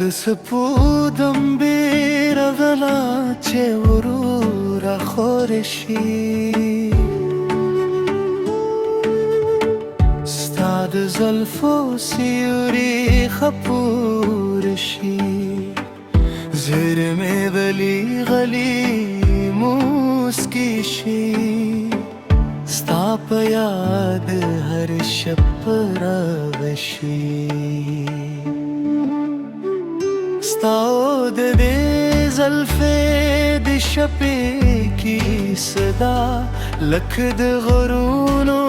Despudam bir avalace urura khoreshi Stad zulfo siyuri khapurshi Zir mein gali gali muskishi Sta pa yaad har shab ravishi Ustad दे ज़ल्फ़े दिशपे की सदा लखद गुरूनो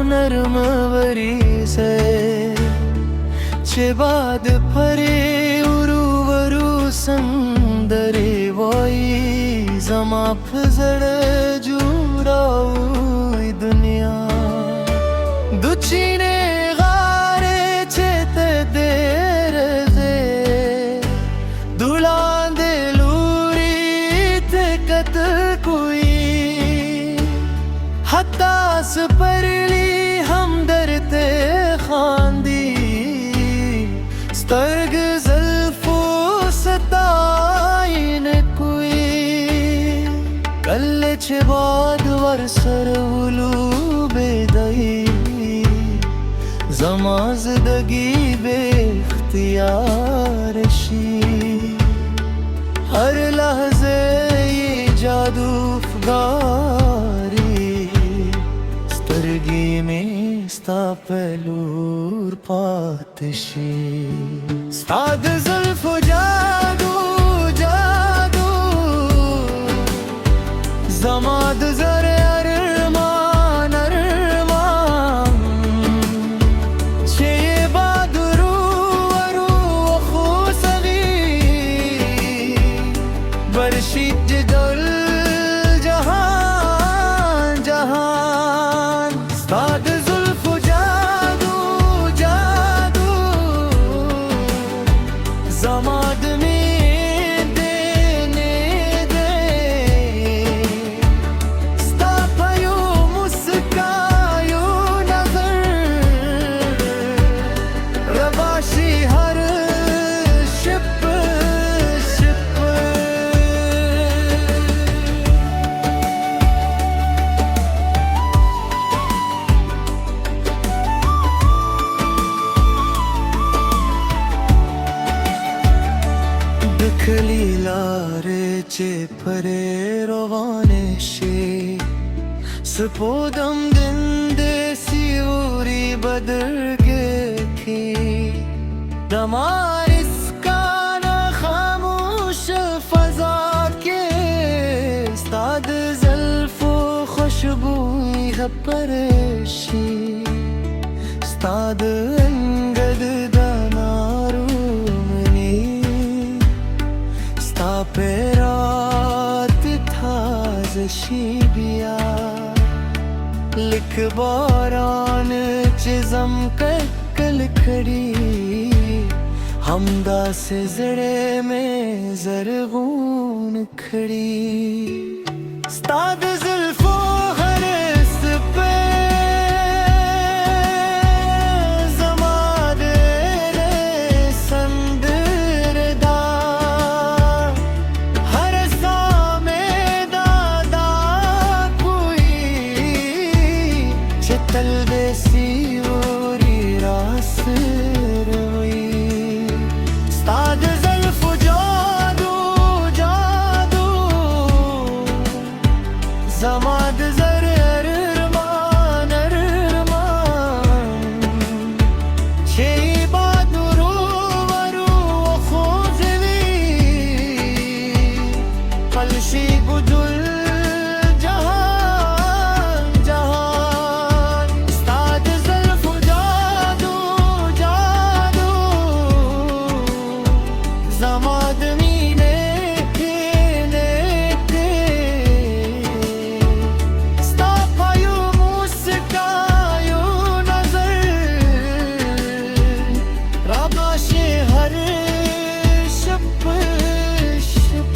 नरम वरीज़े चेबाद परे उरुवरु संदरे वोई ज़मा फज़ड़ जुराउई दुनिया दुचीने गारे चेते देर हतास परली हमदरते खांदी स्तर्ग ज़ल्फ़ो सताइन कोई कल्ले चबाद वरसर उलू बेदई ज़माज़ दगी बेख्तियारशी हर लहज़े ये जादू फ़गारी स्तरगी में स्ता पहलूर पातशी स्ताद ज़ुल्फ़ जादू जादू ज़माद ज़रे अरमान अरमान चे बादरू वरू खुसगी बरशी जदल जहान जहान स्ताद ज़ुल्फ़ जादू जादू ज़माद में देने दे स्ता पयो मुस्कायो नज़र रबाशी हर शिप शिप Kalilaare che pare rovaneshi Spodam dinde siuri badarge thi Damar iska na khamush faza ke Stad zalfo khushbui hai pareshi Stad angad danaru पेरात था ज़शीबिया लिख बारान चिज़म कल खड़ी हमदा से ज़रे में ज़रगून खड़ी स्ताद ज़ुल्फ़ो हरस पे ज़माद ज़रे अरमान अरमान चे बादरू वरू खुज़वी फलशी गुदुल जहान जहान स्ताद ज़ल्फ़ जादू जादू ज़माद मीने हर शप शप